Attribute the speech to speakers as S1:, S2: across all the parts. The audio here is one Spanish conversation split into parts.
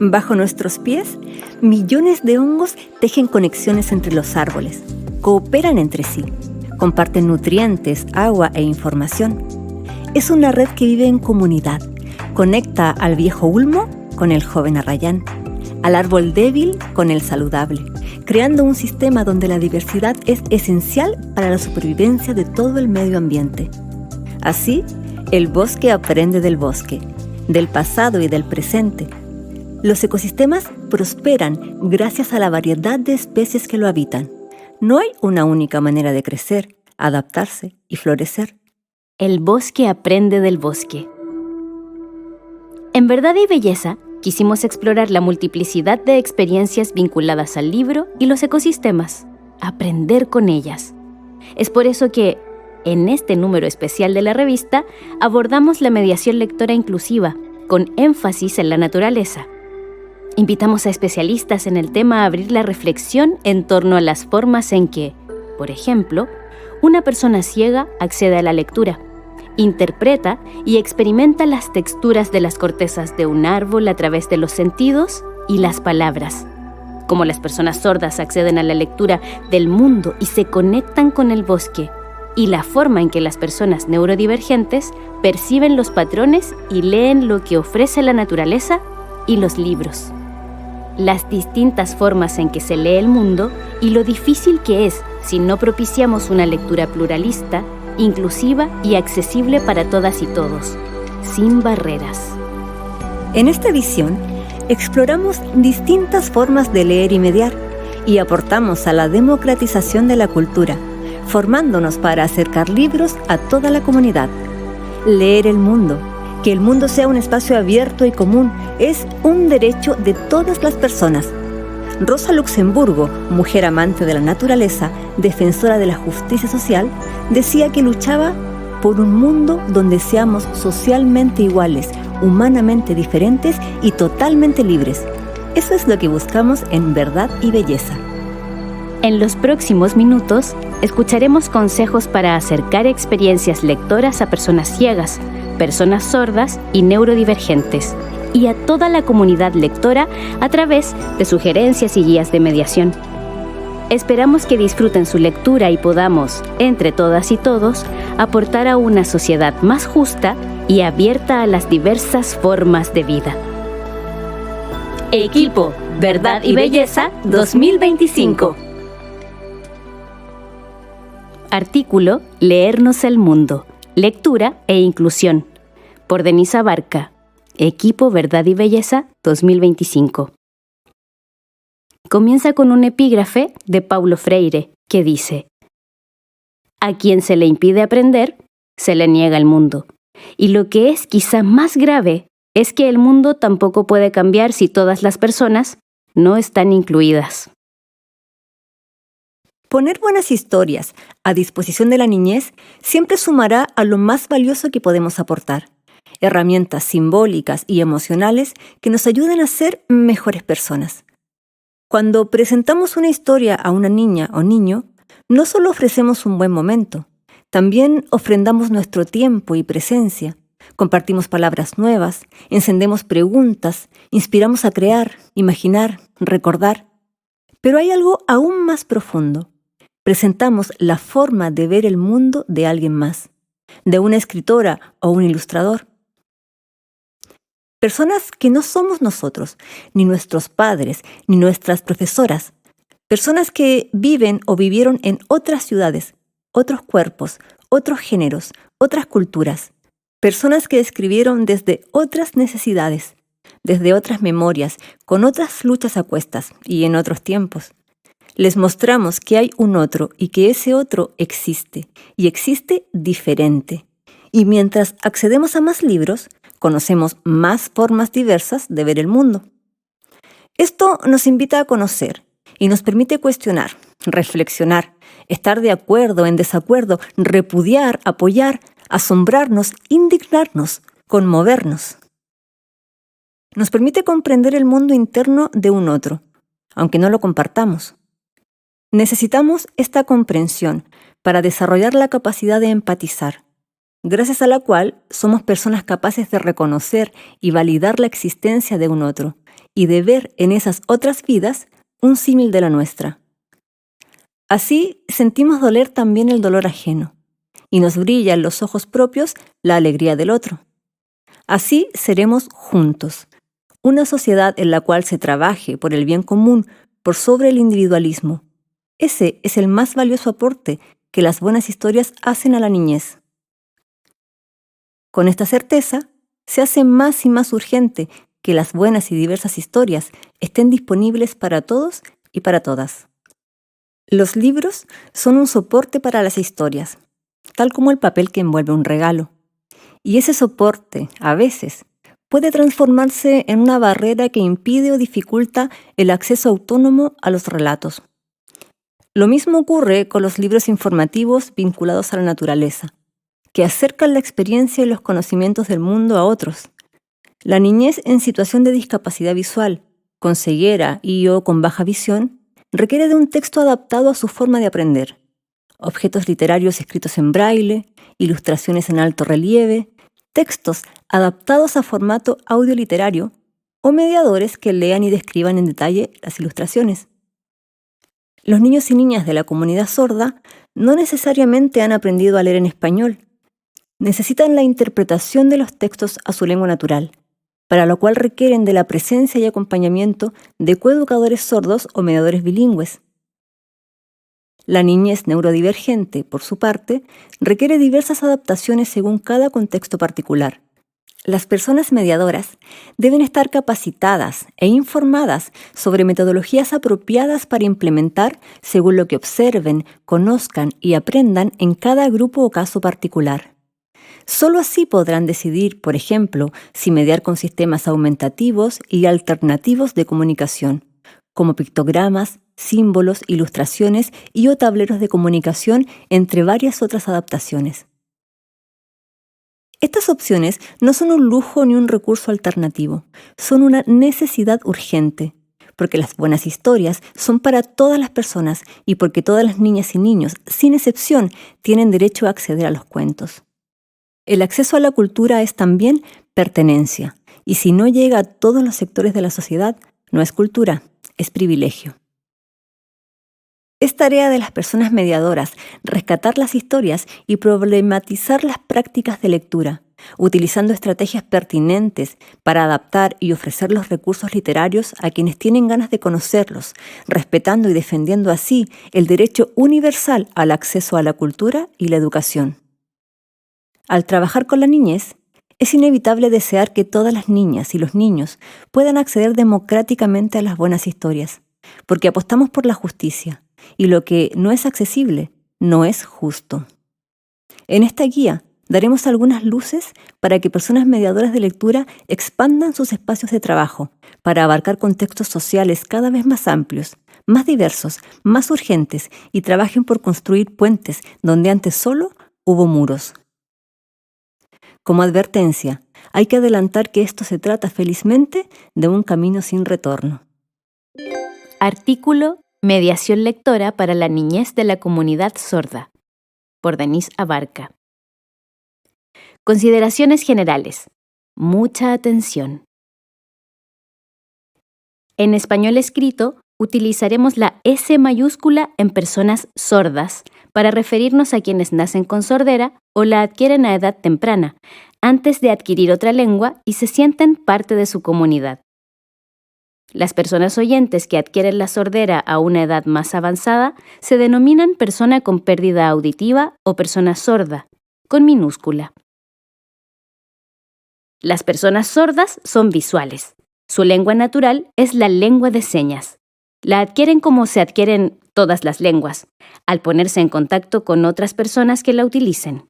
S1: Bajo nuestros pies, millones de hongos tejen conexiones entre los árboles, cooperan entre sí, comparten nutrientes, agua e información. Es una red que vive en comunidad, conecta al viejo ulmo con el joven arrayán, al árbol débil con el saludable, creando un sistema donde la diversidad es esencial para la supervivencia de todo el medio ambiente. Así, el bosque aprende del bosque, del pasado y del presente. Los ecosistemas prosperan gracias a la variedad de especies que lo habitan. No hay una única manera de crecer, adaptarse y florecer.
S2: El bosque aprende del bosque. En Verdad y Belleza, quisimos explorar la multiplicidad de experiencias vinculadas al libro y los ecosistemas, aprender con ellas. Es por eso que, en este número especial de la revista, abordamos la mediación lectora inclusiva, con énfasis en la naturaleza. Invitamos a especialistas en el tema a abrir la reflexión en torno a las formas en que, por ejemplo, una persona ciega accede a la lectura, interpreta y experimenta las texturas de las cortezas de un árbol a través de los sentidos y las palabras. Como las personas sordas acceden a la lectura del mundo y se conectan con el bosque, y la forma en que las personas neurodivergentes perciben los patrones y leen lo que ofrece la naturaleza y los libros. Las distintas formas en que se lee el mundo y lo difícil que es si no propiciamos una lectura pluralista, inclusiva y accesible para todas y todos, sin barreras.
S1: En esta edición, exploramos distintas formas de leer y mediar y aportamos a la democratización de la cultura, formándonos para acercar libros a toda la comunidad. Leer el mundo, que el mundo sea un espacio abierto y común, es un derecho de todas las personas. Rosa Luxemburgo, mujer amante de la naturaleza, defensora de la justicia social, decía que luchaba por un mundo donde seamos socialmente iguales, humanamente diferentes y totalmente libres. Eso es lo que buscamos en Verdad y Belleza.
S2: En los próximos minutos, escucharemos consejos para acercar experiencias lectoras a personas ciegas, personas sordas y neurodivergentes, y a toda la comunidad lectora a través de sugerencias y guías de mediación. Esperamos que disfruten su lectura y podamos, entre todas y todos, aportar a una sociedad más justa y abierta a las diversas formas de vida. Equipo Verdad y Belleza 2025. Artículo Leernos el mundo, lectura e inclusión, por Denise Abarca. Equipo Verdad y Belleza 2025. Comienza con un epígrafe de Paulo Freire que dice: a quien se le impide aprender, se le niega el mundo. Y lo que es quizá más grave es que el mundo tampoco puede cambiar si todas las personas no están incluidas.
S1: Poner buenas historias a disposición de la niñez siempre sumará a lo más valioso que podemos aportar: herramientas simbólicas y emocionales que nos ayuden a ser mejores personas. Cuando presentamos una historia a una niña o niño, no solo ofrecemos un buen momento, también ofrendamos nuestro tiempo y presencia, compartimos palabras nuevas, encendemos preguntas, inspiramos a crear, imaginar, recordar. Pero hay algo aún más profundo. Presentamos la forma de ver el mundo de alguien más, de una escritora o un ilustrador. Personas que no somos nosotros, ni nuestros padres, ni nuestras profesoras. Personas que viven o vivieron en otras ciudades, otros cuerpos, otros géneros, otras culturas. Personas que escribieron desde otras necesidades, desde otras memorias, con otras luchas a cuestas y en otros tiempos. Les mostramos que hay un otro y que ese otro existe, y existe diferente. Y mientras accedemos a más libros, conocemos más formas diversas de ver el mundo. Esto nos invita a conocer y nos permite cuestionar, reflexionar, estar de acuerdo, en desacuerdo, repudiar, apoyar, asombrarnos, indignarnos, conmovernos. Nos permite comprender el mundo interno de un otro, aunque no lo compartamos. Necesitamos esta comprensión para desarrollar la capacidad de empatizar, gracias a la cual somos personas capaces de reconocer y validar la existencia de un otro y de ver en esas otras vidas un símil de la nuestra. Así sentimos doler también el dolor ajeno, y nos brilla en los ojos propios la alegría del otro. Así seremos juntos, una sociedad en la cual se trabaje por el bien común por sobre el individualismo. Ese es el más valioso aporte que las buenas historias hacen a la niñez. Con esta certeza, se hace más y más urgente que las buenas y diversas historias estén disponibles para todos y para todas. Los libros son un soporte para las historias, tal como el papel que envuelve un regalo. Y ese soporte, a veces, puede transformarse en una barrera que impide o dificulta el acceso autónomo a los relatos. Lo mismo ocurre con los libros informativos vinculados a la naturaleza, que acercan la experiencia y los conocimientos del mundo a otros. La niñez en situación de discapacidad visual, con ceguera y o con baja visión, requiere de un texto adaptado a su forma de aprender. Objetos literarios escritos en braille, ilustraciones en alto relieve, textos adaptados a formato audioliterario o mediadores que lean y describan en detalle las ilustraciones. Los niños y niñas de la comunidad sorda no necesariamente han aprendido a leer en español. Necesitan la interpretación de los textos a su lengua natural, para lo cual requieren de la presencia y acompañamiento de coeducadores sordos o mediadores bilingües. La niñez neurodivergente, por su parte, requiere diversas adaptaciones según cada contexto particular. Las personas mediadoras deben estar capacitadas e informadas sobre metodologías apropiadas para implementar según lo que observen, conozcan y aprendan en cada grupo o caso particular. Solo así podrán decidir, por ejemplo, si mediar con sistemas aumentativos y alternativos de comunicación, como pictogramas, símbolos, ilustraciones y o tableros de comunicación, entre varias otras adaptaciones. Estas opciones no son un lujo ni un recurso alternativo, son una necesidad urgente, porque las buenas historias son para todas las personas y porque todas las niñas y niños, sin excepción, tienen derecho a acceder a los cuentos. El acceso a la cultura es también pertenencia, y si no llega a todos los sectores de la sociedad, no es cultura, es privilegio. Es tarea de las personas mediadoras rescatar las historias y problematizar las prácticas de lectura, utilizando estrategias pertinentes para adaptar y ofrecer los recursos literarios a quienes tienen ganas de conocerlos, respetando y defendiendo así el derecho universal al acceso a la cultura y la educación. Al trabajar con la niñez, es inevitable desear que todas las niñas y los niños puedan acceder democráticamente a las buenas historias, porque apostamos por la justicia, y lo que no es accesible no es justo. En esta guía daremos algunas luces para que personas mediadoras de lectura expandan sus espacios de trabajo para abarcar contextos sociales cada vez más amplios, más diversos, más urgentes y trabajen por construir puentes donde antes solo hubo muros. Como advertencia, hay que adelantar que esto se trata felizmente de un camino sin retorno.
S2: Artículo Mediación lectora para la niñez de la comunidad sorda, por Denise Abarca. Consideraciones generales. Mucha atención. En español escrito, utilizaremos la S mayúscula en personas sordas para referirnos a quienes nacen con sordera o la adquieren a edad temprana, antes de adquirir otra lengua y se sienten parte de su comunidad. Las personas oyentes que adquieren la sordera a una edad más avanzada se denominan persona con pérdida auditiva o persona sorda, con minúscula. Las personas sordas son visuales. Su lengua natural es la lengua de señas. La adquieren como se adquieren todas las lenguas, al ponerse en contacto con otras personas que la utilicen.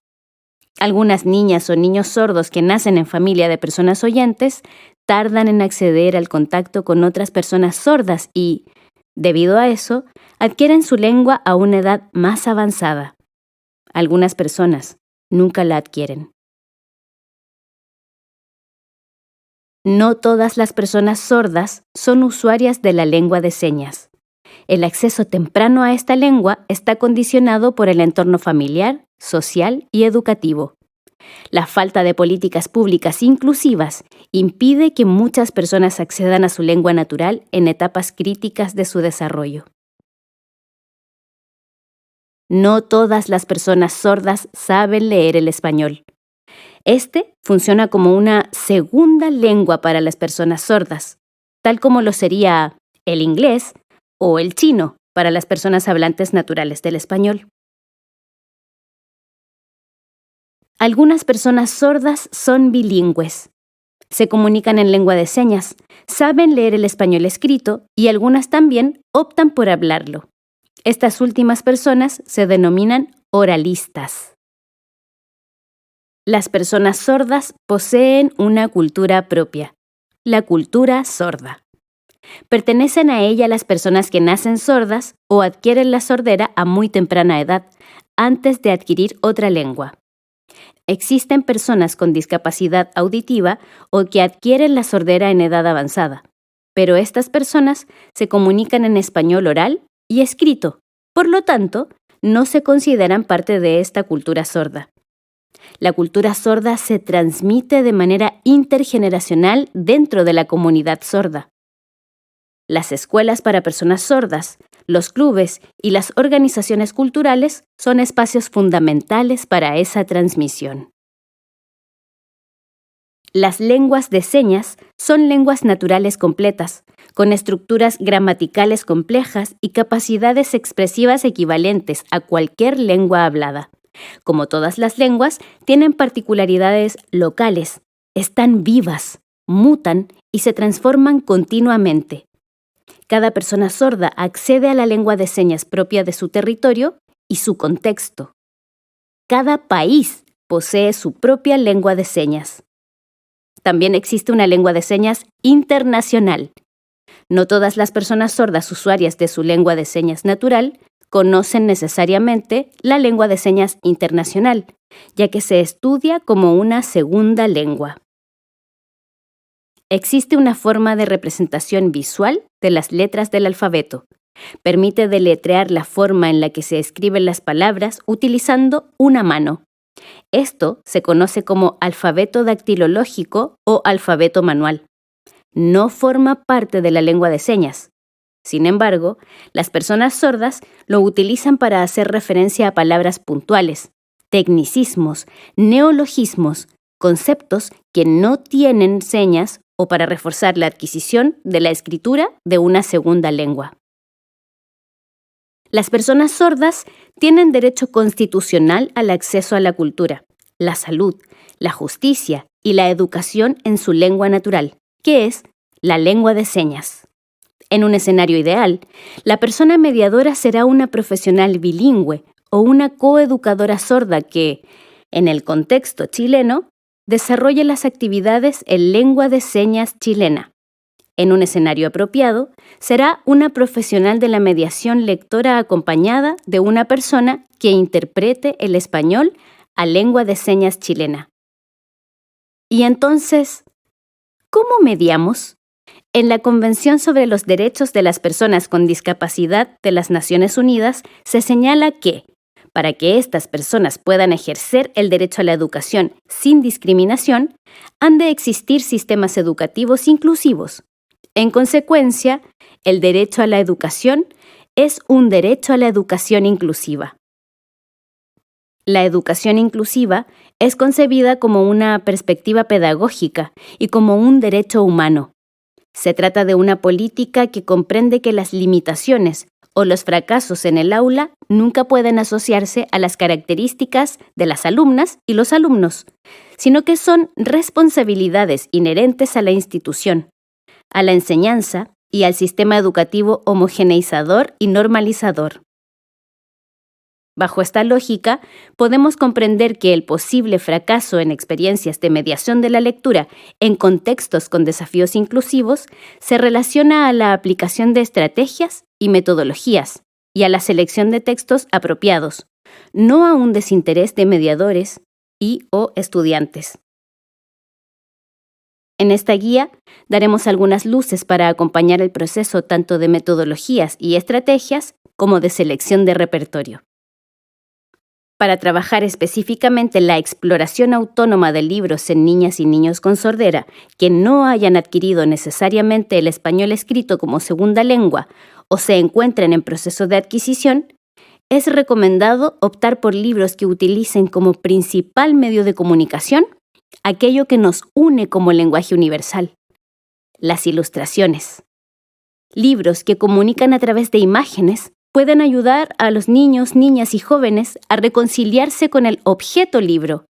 S2: Algunas niñas o niños sordos que nacen en familia de personas oyentes tardan en acceder al contacto con otras personas sordas y, debido a eso, adquieren su lengua a una edad más avanzada. Algunas personas nunca la adquieren. No todas las personas sordas son usuarias de la lengua de señas. El acceso temprano a esta lengua está condicionado por el entorno familiar, social y educativo. La falta de políticas públicas inclusivas impide que muchas personas accedan a su lengua natural en etapas críticas de su desarrollo. No todas las personas sordas saben leer el español. Este funciona como una segunda lengua para las personas sordas, tal como lo sería el inglés o el chino para las personas hablantes naturales del español. Algunas personas sordas son bilingües. Se comunican en lengua de señas, saben leer el español escrito y algunas también optan por hablarlo. Estas últimas personas se denominan oralistas. Las personas sordas poseen una cultura propia, la cultura sorda. Pertenecen a ella las personas que nacen sordas o adquieren la sordera a muy temprana edad, antes de adquirir otra lengua. Existen personas con discapacidad auditiva o que adquieren la sordera en edad avanzada, pero estas personas se comunican en español oral y escrito, por lo tanto, no se consideran parte de esta cultura sorda. La cultura sorda se transmite de manera intergeneracional dentro de la comunidad sorda. Las escuelas para personas sordas, los clubes y las organizaciones culturales son espacios fundamentales para esa transmisión. Las lenguas de señas son lenguas naturales completas, con estructuras gramaticales complejas y capacidades expresivas equivalentes a cualquier lengua hablada. Como todas las lenguas, tienen particularidades locales, están vivas, mutan y se transforman continuamente. Cada persona sorda accede a la lengua de señas propia de su territorio y su contexto. Cada país posee su propia lengua de señas. También existe una lengua de señas internacional. No todas las personas sordas usuarias de su lengua de señas natural conocen necesariamente la lengua de señas internacional, ya que se estudia como una segunda lengua. Existe una forma de representación visual de las letras del alfabeto. Permite deletrear la forma en la que se escriben las palabras utilizando una mano. Esto se conoce como alfabeto dactilológico o alfabeto manual. No forma parte de la lengua de señas. Sin embargo, las personas sordas lo utilizan para hacer referencia a palabras puntuales, tecnicismos, neologismos, conceptos que no tienen señas o para reforzar la adquisición de la escritura de una segunda lengua. Las personas sordas tienen derecho constitucional al acceso a la cultura, la salud, la justicia y la educación en su lengua natural, que es la lengua de señas. En un escenario ideal, la persona mediadora será una profesional bilingüe o una coeducadora sorda que, en el contexto chileno, desarrolle las actividades en lengua de señas chilena. En un escenario apropiado, será una profesional de la mediación lectora acompañada de una persona que interprete el español a lengua de señas chilena. Y entonces, ¿cómo mediamos? En la Convención sobre los Derechos de las Personas con Discapacidad de las Naciones Unidas se señala que, para que estas personas puedan ejercer el derecho a la educación sin discriminación, han de existir sistemas educativos inclusivos. En consecuencia, el derecho a la educación es un derecho a la educación inclusiva. La educación inclusiva es concebida como una perspectiva pedagógica y como un derecho humano. Se trata de una política que comprende que las limitaciones o los fracasos en el aula nunca pueden asociarse a las características de las alumnas y los alumnos, sino que son responsabilidades inherentes a la institución, a la enseñanza y al sistema educativo homogeneizador y normalizador. Bajo esta lógica, podemos comprender que el posible fracaso en experiencias de mediación de la lectura en contextos con desafíos inclusivos se relaciona a la aplicación de estrategias y metodologías y a la selección de textos apropiados, no a un desinterés de mediadores y/o estudiantes. En esta guía daremos algunas luces para acompañar el proceso tanto de metodologías y estrategias como de selección de repertorio. Para trabajar específicamente la exploración autónoma de libros en niñas y niños con sordera que no hayan adquirido necesariamente el español escrito como segunda lengua o se encuentren en proceso de adquisición, es recomendado optar por libros que utilicen como principal medio de comunicación aquello que nos une como lenguaje universal: las ilustraciones. Libros que comunican a través de imágenes pueden ayudar a los niños, niñas y jóvenes a reconciliarse con el objeto libro,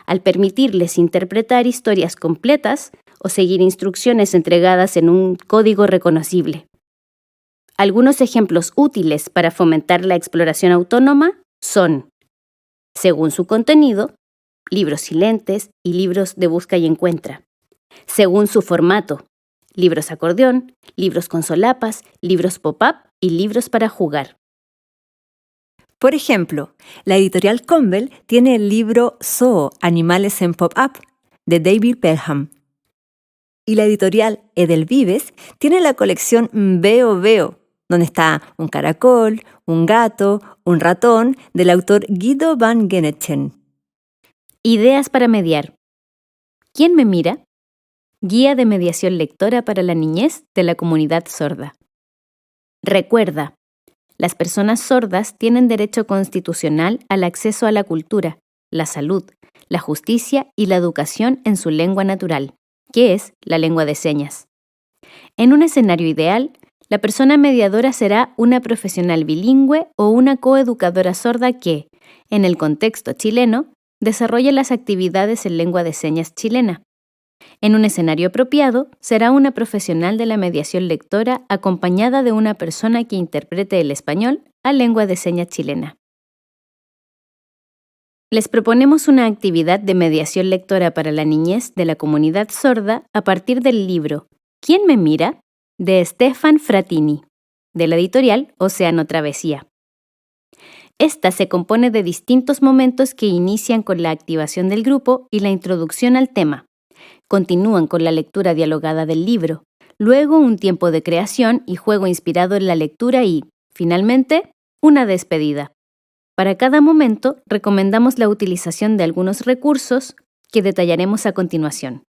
S2: al permitirles interpretar historias completas o seguir instrucciones entregadas en un código reconocible. Algunos ejemplos útiles para fomentar la exploración autónoma son, según su contenido, libros silentes y libros de busca y encuentra. Según su formato, libros acordeón, libros con solapas, libros pop-up y libros para jugar.
S1: Por ejemplo, la editorial Campbell tiene el libro Zoo, Animales en Pop-up, de David Pelham. Y la editorial Edelvives tiene la colección Veo Veo, donde está un caracol, un gato, un ratón, del autor Guido van Genechen.
S2: Ideas para mediar. ¿Quién me mira? Guía de mediación lectora para la niñez de la comunidad sorda. Recuerda, las personas sordas tienen derecho constitucional al acceso a la cultura, la salud, la justicia y la educación en su lengua natural, que es la lengua de señas. En un escenario ideal, la persona mediadora será una profesional bilingüe o una coeducadora sorda que, en el contexto chileno, desarrolle las actividades en lengua de señas chilena. En un escenario apropiado, será una profesional de la mediación lectora acompañada de una persona que interprete el español a lengua de señas chilena. Les proponemos una actividad de mediación lectora para la niñez de la comunidad sorda a partir del libro ¿Quién me mira?, de Stefan Frattini, de la editorial Océano Travesía. Esta se compone de distintos momentos que inician con la activación del grupo y la introducción al tema. Continúan con la lectura dialogada del libro, luego un tiempo de creación y juego inspirado en la lectura y, finalmente, una despedida. Para cada momento, recomendamos la utilización de algunos recursos que detallaremos a continuación.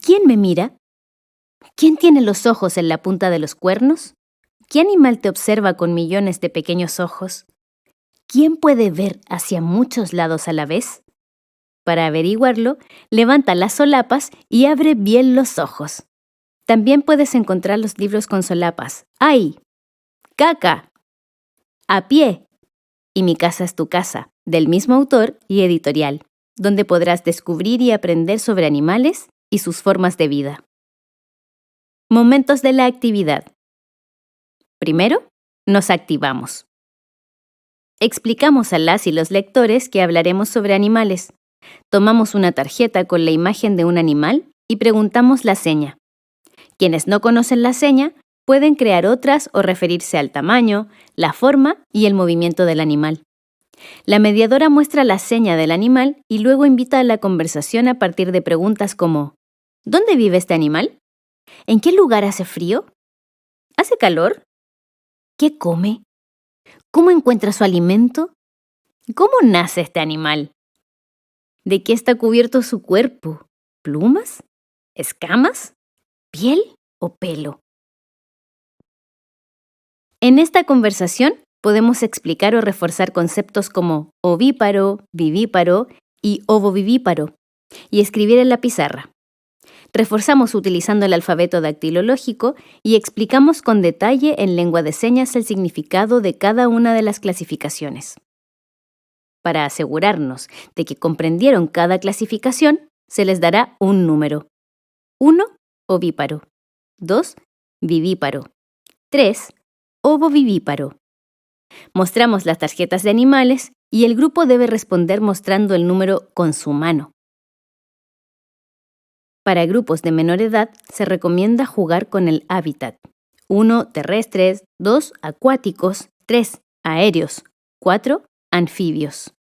S2: ¿Quién me mira? ¿Quién tiene los ojos en la punta de los cuernos? ¿Qué animal te observa con millones de pequeños ojos? ¿Quién puede ver hacia muchos lados a la vez? Para averiguarlo, levanta las solapas y abre bien los ojos. También puedes encontrar los libros con solapas ¡Ay! ¡Caca! ¡A pie! Y Mi casa es tu casa, del mismo autor y editorial, donde podrás descubrir y aprender sobre animales y sus formas de vida. Momentos de la actividad. Primero, nos activamos. Explicamos a las y los lectores que hablaremos sobre animales. Tomamos una tarjeta con la imagen de un animal y preguntamos la seña. Quienes no conocen la seña pueden crear otras o referirse al tamaño, la forma y el movimiento del animal. La mediadora muestra la seña del animal y luego invita a la conversación a partir de preguntas como ¿dónde vive este animal? ¿En qué lugar hace frío? ¿Hace calor? ¿Qué come? ¿Cómo encuentra su alimento? ¿Cómo nace este animal? ¿De qué está cubierto su cuerpo? ¿Plumas? ¿Escamas? ¿Piel o pelo? En esta conversación podemos explicar o reforzar conceptos como ovíparo, vivíparo y ovovivíparo y escribir en la pizarra. Reforzamos utilizando el alfabeto dactilológico y explicamos con detalle en lengua de señas el significado de cada una de las clasificaciones. Para asegurarnos de que comprendieron cada clasificación, se les dará un número. 1, ovíparo. 2, vivíparo. 3, ovovivíparo. Mostramos las tarjetas de animales y el grupo debe responder mostrando el número con su mano. Para grupos de menor edad, se recomienda jugar con el hábitat. 1, terrestres, 2, acuáticos, 3, aéreos, 4, anfibios.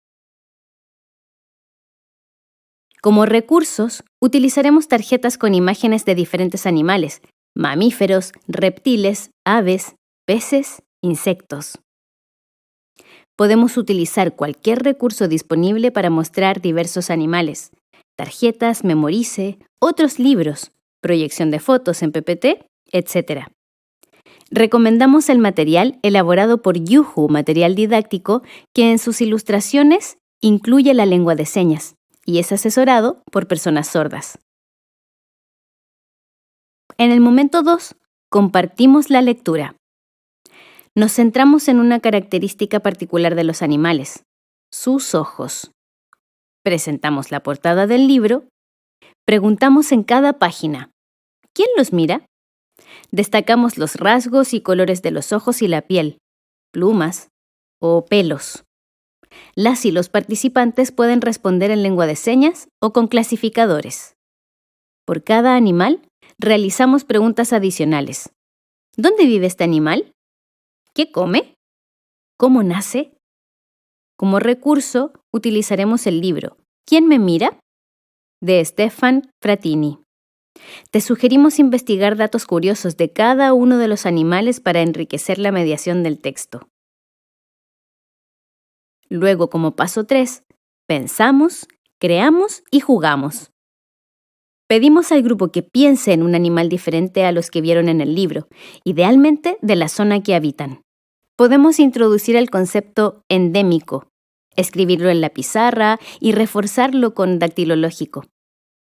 S2: Como recursos, utilizaremos tarjetas con imágenes de diferentes animales, mamíferos, reptiles, aves, peces, insectos. podemos utilizar cualquier recurso disponible para mostrar diversos animales: tarjetas, Memorize, otros libros, proyección de fotos en PPT, etc. Recomendamos el material elaborado por Yuhu, material didáctico, que en sus ilustraciones incluye la lengua de señas y es asesorado por personas sordas. En el momento 2, compartimos la lectura. Nos centramos en una característica particular de los animales: sus ojos. Presentamos la portada del libro. Preguntamos en cada página: ¿quién los mira? Destacamos los rasgos y colores de los ojos y la piel, plumas o pelos. Las y los participantes pueden responder en lengua de señas o con clasificadores. Por cada animal, realizamos preguntas adicionales. ¿Dónde vive este animal? ¿Qué come? ¿Cómo nace? Como recurso, utilizaremos el libro ¿Quién me mira?, de Stefan Frattini. Te sugerimos investigar datos curiosos de cada uno de los animales para enriquecer la mediación del texto. Luego, como paso 3, pensamos, creamos y jugamos. Pedimos al grupo que piense en un animal diferente a los que vieron en el libro, idealmente de la zona que habitan. Podemos introducir el concepto endémico, escribirlo en la pizarra y reforzarlo con dactilológico,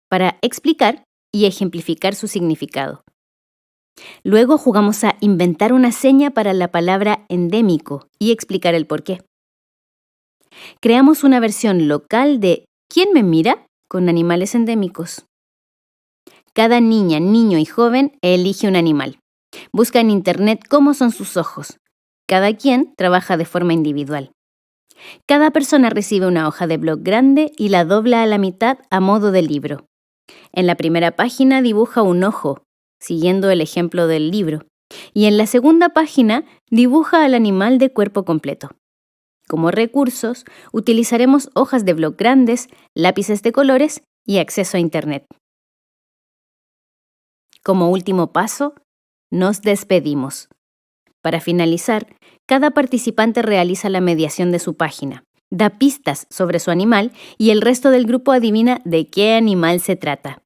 S2: para explicar y ejemplificar su significado. Luego jugamos a inventar una seña para la palabra endémico y explicar el porqué. Creamos una versión local de ¿Quién me mira?, con animales endémicos. Cada niña, niño y joven elige un animal. Busca en Internet cómo son sus ojos. Cada quien trabaja de forma individual. Cada persona recibe una hoja de blog grande y la dobla a la mitad a modo de libro. En la primera página dibuja un ojo, siguiendo el ejemplo del libro, y en la segunda página dibuja al animal de cuerpo completo. Como recursos, utilizaremos hojas de blog grandes, lápices de colores y acceso a Internet. Como último paso, nos despedimos. Para finalizar, cada participante realiza la mediación de su página, da pistas sobre su animal y el resto del grupo adivina de qué animal se trata.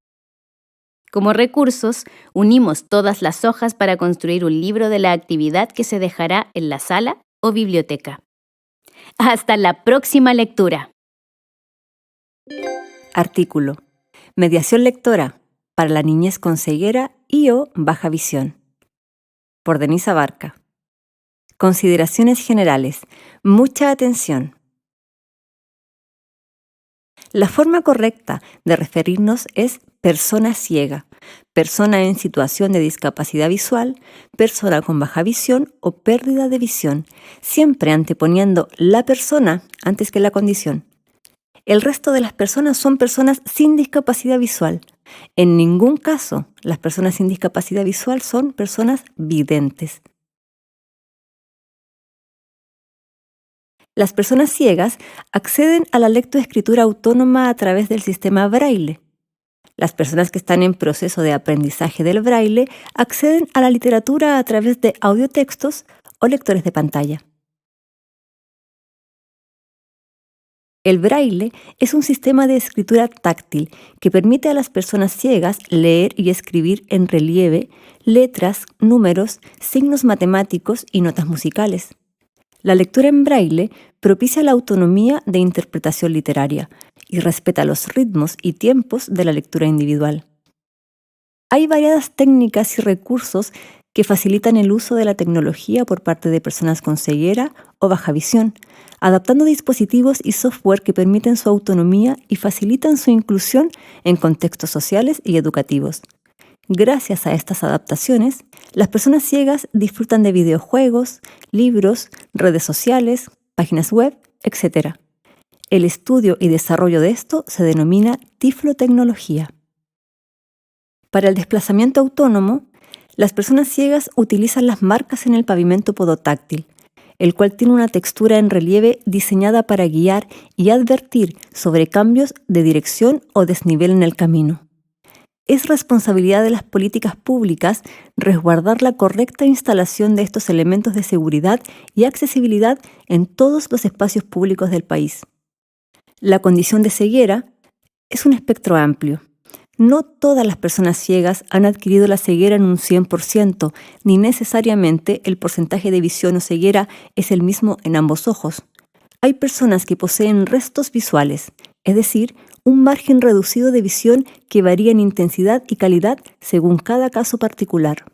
S2: Como recursos, unimos todas las hojas para construir un libro de la actividad que se dejará en la sala o biblioteca. ¡Hasta la próxima lectura!
S1: Artículo: Mediación lectora para la niñez con ceguera y/o baja visión. Por Denise Abarca. Consideraciones generales. Mucha atención. La forma correcta de referirnos es persona ciega, persona en situación de discapacidad visual, persona con baja visión o pérdida de visión, siempre anteponiendo la persona antes que la condición. El resto de las personas son personas sin discapacidad visual. En ningún caso, las personas sin discapacidad visual son personas videntes. Las personas ciegas acceden a la lectoescritura autónoma a través del sistema Braille. Las personas que están en proceso de aprendizaje del Braille acceden a la literatura a través de audiotextos o lectores de pantalla. El Braille es un sistema de escritura táctil que permite a las personas ciegas leer y escribir en relieve letras, números, signos matemáticos y notas musicales. La lectura en Braille propicia la autonomía de interpretación literaria y respeta los ritmos y tiempos de la lectura individual. Hay variadas técnicas y recursos que facilitan el uso de la tecnología por parte de personas con ceguera o baja visión, adaptando dispositivos y software que permiten su autonomía y facilitan su inclusión en contextos sociales y educativos. Gracias a estas adaptaciones, las personas ciegas disfrutan de videojuegos, libros, redes sociales, páginas web, etc. El estudio y desarrollo de esto se denomina tiflotecnología. Para el desplazamiento autónomo, las personas ciegas utilizan las marcas en el pavimento podotáctil, el cual tiene una textura en relieve diseñada para guiar y advertir sobre cambios de dirección o desnivel en el camino. es responsabilidad de las políticas públicas resguardar la correcta instalación de estos elementos de seguridad y accesibilidad en todos los espacios públicos del país. La condición de ceguera es un espectro amplio. No todas las personas ciegas han adquirido la ceguera en un 100%, ni necesariamente el porcentaje de visión o ceguera es el mismo en ambos ojos. Hay personas que poseen restos visuales, es decir, un margen reducido de visión que varía en intensidad y calidad según cada caso particular.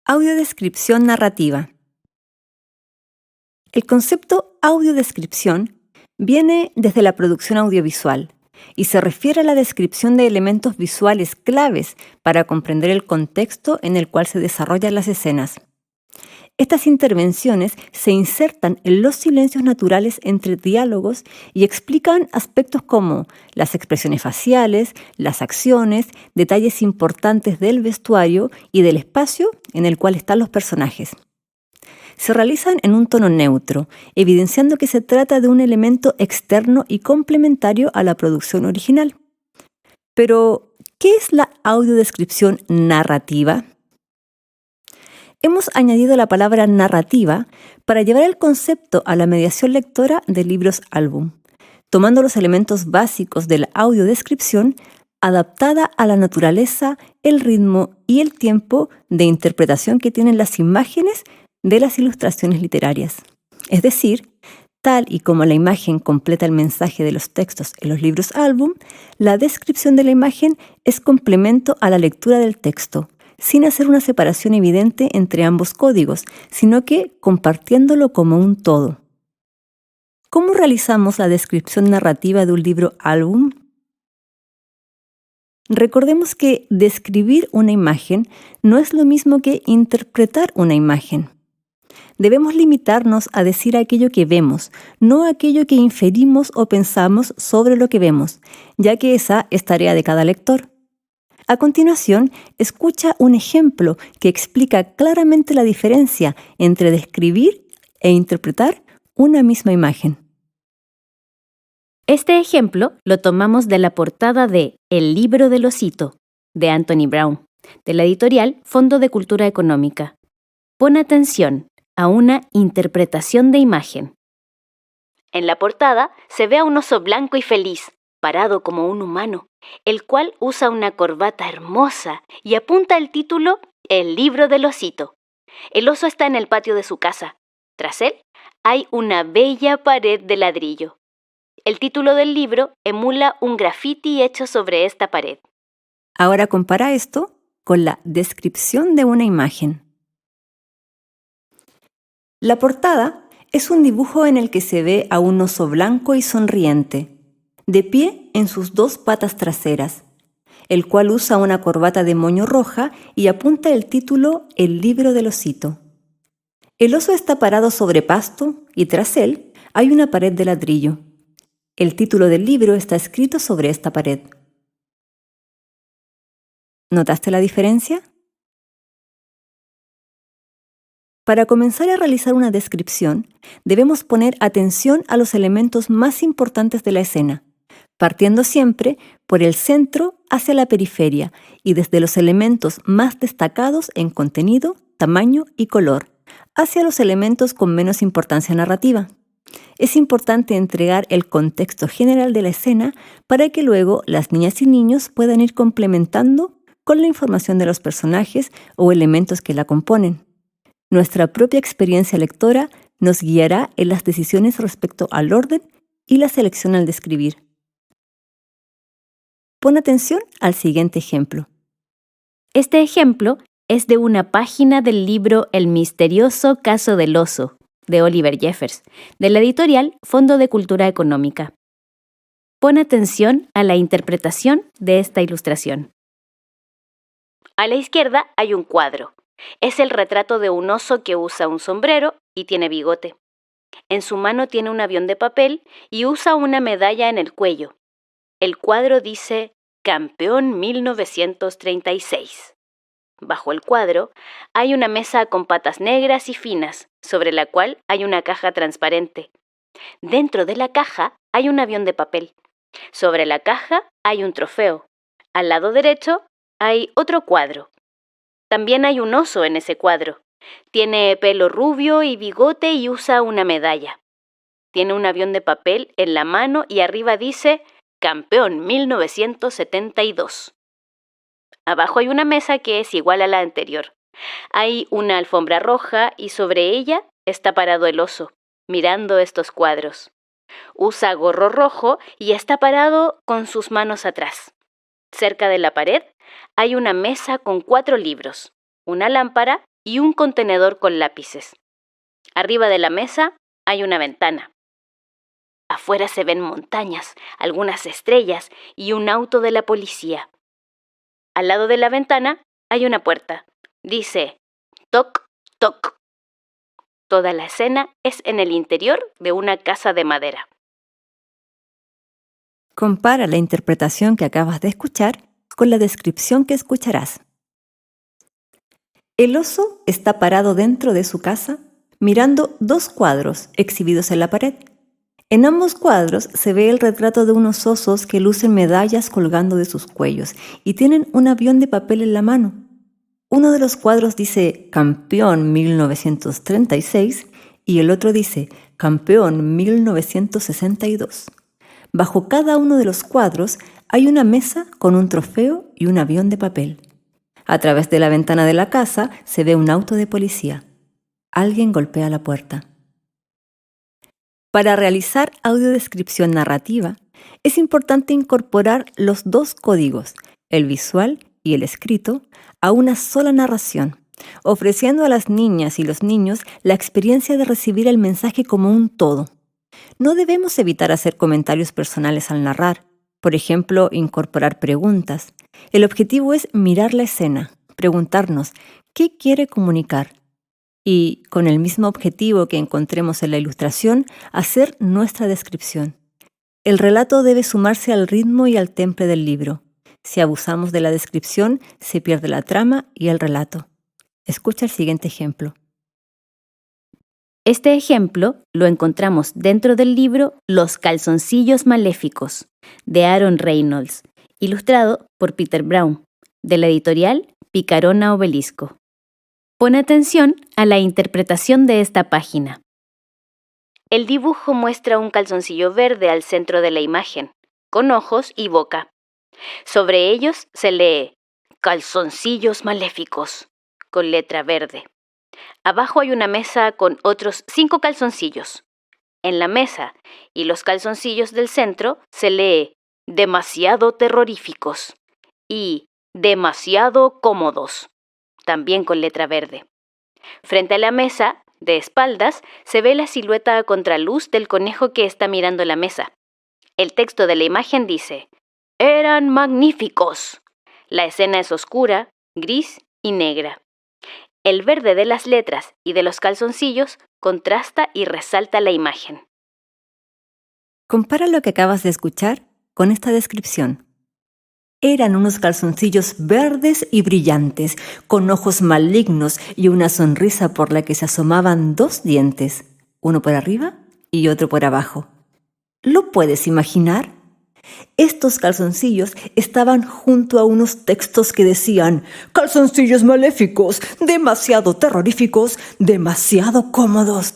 S1: Audiodescripción narrativa. El concepto audiodescripción viene desde la producción audiovisual y se refiere a la descripción de elementos visuales claves para comprender el contexto en el cual se desarrollan las escenas. Estas intervenciones se insertan en los silencios naturales entre diálogos y explican aspectos como las expresiones faciales, las acciones, detalles importantes del vestuario y del espacio en el cual están los personajes. Se realizan en un tono neutro, evidenciando que se trata de un elemento externo y complementario a la producción original. Pero, ¿qué es la audiodescripción narrativa? Hemos añadido la palabra narrativa para llevar el concepto a la mediación lectora de libros álbum, tomando los elementos básicos de la audiodescripción adaptada a la naturaleza, el ritmo y el tiempo de interpretación que tienen las imágenes de las ilustraciones literarias. Es decir, tal y como la imagen completa el mensaje de los textos en los libros álbum, la descripción de la imagen es complemento a la lectura del texto, sin hacer una separación evidente entre ambos códigos, sino que compartiéndolo como un todo. ¿Cómo realizamos la descripción narrativa de un libro álbum? Recordemos que describir una imagen no es lo mismo que interpretar una imagen. Debemos limitarnos a decir aquello que vemos, no aquello que inferimos o pensamos sobre lo que vemos, ya que esa es tarea de cada lector. A continuación, escucha un ejemplo que explica claramente la diferencia entre describir e interpretar una misma imagen.
S2: Este ejemplo lo tomamos de la portada de El libro del osito, de Anthony Brown, de la editorial Fondo de Cultura Económica. Pon atención a una interpretación de imagen. En la portada se ve a un oso blanco y feliz, parado como un humano, el cual usa una corbata hermosa y apunta el título El libro del osito. El oso está en el patio de su casa. Tras él hay una bella pared de ladrillo. El título del libro emula un grafiti hecho sobre esta pared.
S1: Ahora compara esto con la descripción de una imagen. La portada es un dibujo en el que se ve a un oso blanco y sonriente, de pie en sus dos patas traseras, el cual usa una corbata de moño roja y apunta el título El libro del osito. El oso está parado sobre pasto y tras él hay una pared de ladrillo. El título del libro está escrito sobre esta pared. ¿Notaste la diferencia? Para comenzar a realizar una descripción, debemos poner atención a los elementos más importantes de la escena, partiendo siempre por el centro hacia la periferia y desde los elementos más destacados en contenido, tamaño y color, hacia los elementos con menos importancia narrativa. Es importante entregar el contexto general de la escena para que luego las niñas y niños puedan ir complementando con la información de los personajes o elementos que la componen. Nuestra propia experiencia lectora nos guiará en las decisiones respecto al orden y la selección al describir. Pon atención al siguiente ejemplo.
S2: Este ejemplo es de una página del libro El misterioso caso del oso, de Oliver Jeffers, de la editorial Fondo de Cultura Económica. Pon atención a la interpretación de esta ilustración. A la izquierda hay un cuadro. Es el retrato de un oso que usa un sombrero y tiene bigote. En su mano tiene un avión de papel y usa una medalla en el cuello. El cuadro dice Campeón 1936. Bajo el cuadro hay una mesa con patas negras y finas, sobre la cual hay una caja transparente. Dentro de la caja hay un avión de papel. Sobre la caja hay un trofeo. Al lado derecho hay otro cuadro. También hay un oso en ese cuadro. Tiene pelo rubio y bigote y usa una medalla. Tiene un avión de papel en la mano y arriba dice Campeón 1972. Abajo hay una mesa que es igual a la anterior. Hay una alfombra roja y sobre ella está parado el oso, mirando estos cuadros. Usa gorro rojo y está parado con sus manos atrás. Cerca de la pared hay una mesa con 4 libros, una lámpara y un contenedor con lápices. Arriba de la mesa hay una ventana. Afuera se ven montañas, algunas estrellas y un auto de la policía. Al lado de la ventana hay una puerta. Dice, toc, toc. Toda la escena es en el interior de una casa de madera.
S1: Compara la interpretación que acabas de escuchar con la descripción que escucharás. El oso está parado dentro de su casa mirando 2 cuadros exhibidos en la pared. En ambos cuadros se ve el retrato de unos osos que lucen medallas colgando de sus cuellos y tienen un avión de papel en la mano. Uno de los cuadros dice Campeón 1936 y el otro dice Campeón 1962. Bajo cada uno de los cuadros hay una mesa con un trofeo y un avión de papel. A través de la ventana de la casa se ve un auto de policía. Alguien golpea la puerta. Para realizar audiodescripción narrativa, es importante incorporar los 2 códigos, el visual y el escrito, a una sola narración, ofreciendo a las niñas y los niños la experiencia de recibir el mensaje como un todo. No debemos evitar hacer comentarios personales al narrar, por ejemplo, incorporar preguntas. El objetivo es mirar la escena, preguntarnos ¿qué quiere comunicar? Y, con el mismo objetivo que encontremos en la ilustración, hacer nuestra descripción. El relato debe sumarse al ritmo y al temple del libro. Si abusamos de la descripción, se pierde la trama y el relato. Escucha el siguiente ejemplo.
S2: Este ejemplo lo encontramos dentro del libro Los calzoncillos maléficos, de Aaron Reynolds, ilustrado por Peter Brown, de la editorial Picarona Obelisco. Pon atención a la interpretación de esta página. El dibujo muestra un calzoncillo verde al centro de la imagen, con ojos y boca. Sobre ellos se lee Calzoncillos maléficos, con letra verde. Abajo hay una mesa con otros 5 calzoncillos. En la mesa y los calzoncillos del centro se lee Demasiado terroríficos y Demasiado cómodos, también con letra verde. Frente a la mesa, de espaldas, se ve la silueta a contraluz del conejo que está mirando la mesa. El texto de la imagen dice, ¡eran magníficos! La escena es oscura, gris y negra. El verde de las letras y de los calzoncillos contrasta y resalta la imagen.
S1: Compara lo que acabas de escuchar con esta descripción. Eran unos calzoncillos verdes y brillantes, con ojos malignos y una sonrisa por la que se asomaban 2 dientes, uno por arriba y otro por abajo. ¿Lo puedes imaginar? Estos calzoncillos estaban junto a unos textos que decían «Calzoncillos maléficos, demasiado terroríficos, demasiado cómodos».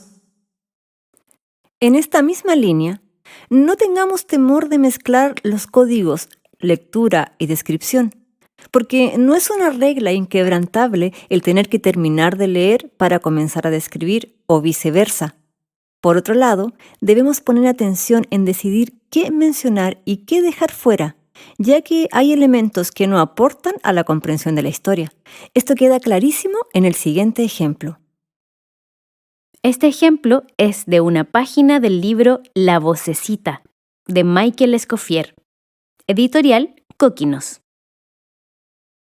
S1: En esta misma línea, no tengamos temor de mezclar los códigos lectura y descripción, porque no es una regla inquebrantable el tener que terminar de leer para comenzar a describir o viceversa. Por otro lado, debemos poner atención en decidir qué mencionar y qué dejar fuera, ya que hay elementos que no aportan a la comprensión de la historia. Esto queda clarísimo en el siguiente ejemplo.
S2: Este ejemplo es de una página del libro La vocecita, de Michael Escoffier, editorial Coquinos.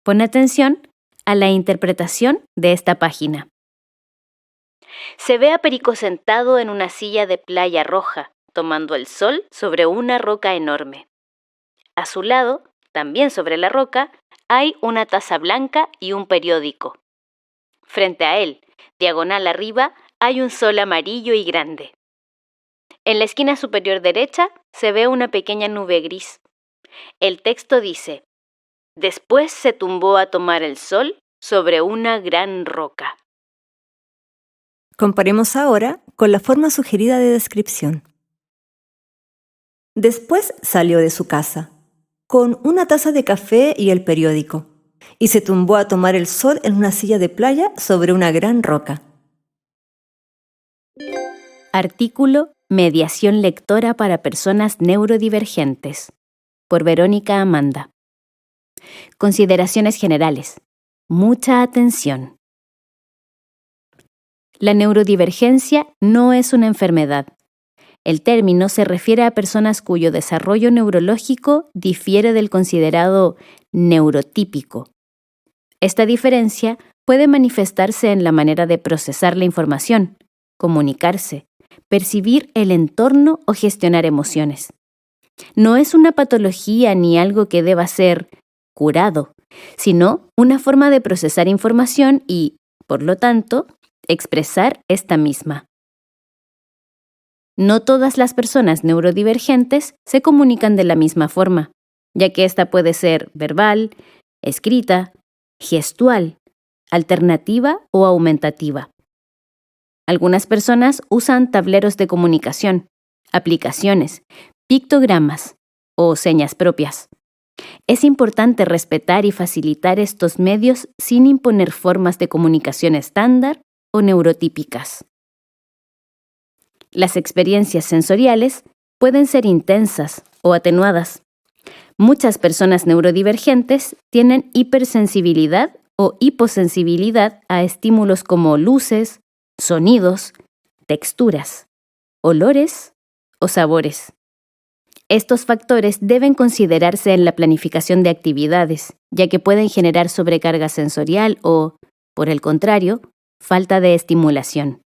S2: Pon atención a la interpretación de esta página. Se ve a Perico sentado en una silla de playa roja, tomando el sol sobre una roca enorme. A su lado, también sobre la roca, hay una taza blanca y un periódico. Frente a él, diagonal arriba, hay un sol amarillo y grande. En la esquina superior derecha se ve una pequeña nube gris. El texto dice, Después se tumbó a tomar el sol sobre una gran roca.
S1: Comparemos ahora con la forma sugerida de descripción. Después salió de su casa, con una taza de café y el periódico, y se tumbó a tomar el sol en una silla de playa sobre una gran roca.
S2: Artículo Mediación lectora para personas neurodivergentes, por Verónica Amanda. Consideraciones generales. Mucha atención. La neurodivergencia no es una enfermedad. El término se refiere a personas cuyo desarrollo neurológico difiere del considerado neurotípico. Esta diferencia puede manifestarse en la manera de procesar la información, comunicarse, percibir el entorno o gestionar emociones. No es una patología ni algo que deba ser curado, sino una forma de procesar información y, por lo tanto, expresar esta misma. No todas las personas neurodivergentes se comunican de la misma forma, ya que esta puede ser verbal, escrita, gestual, alternativa o aumentativa. Algunas personas usan tableros de comunicación, aplicaciones, pictogramas o señas propias. Es importante respetar y facilitar estos medios sin imponer formas de comunicación estándar o neurotípicas. Las experiencias sensoriales pueden ser intensas o atenuadas. Muchas personas neurodivergentes tienen hipersensibilidad o hiposensibilidad a estímulos como luces, sonidos, texturas, olores o sabores. Estos factores deben considerarse en la planificación de actividades, ya que pueden generar sobrecarga sensorial o, por el contrario, falta de estimulación.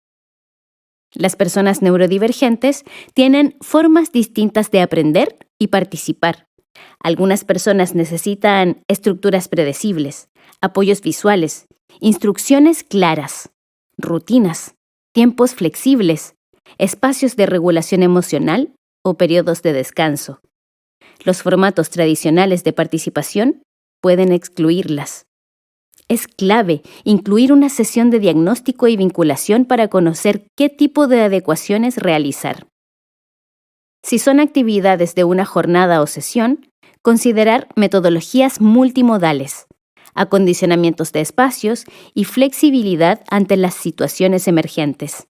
S2: Las personas neurodivergentes tienen formas distintas de aprender y participar. Algunas personas necesitan estructuras predecibles, apoyos visuales, instrucciones claras, rutinas, tiempos flexibles, espacios de regulación emocional o periodos de descanso. Los formatos tradicionales de participación pueden excluirlas. Es clave incluir una sesión de diagnóstico y vinculación para conocer qué tipo de adecuaciones realizar. Si son actividades de una jornada o sesión, considerar metodologías multimodales, acondicionamientos de espacios y flexibilidad ante las situaciones emergentes.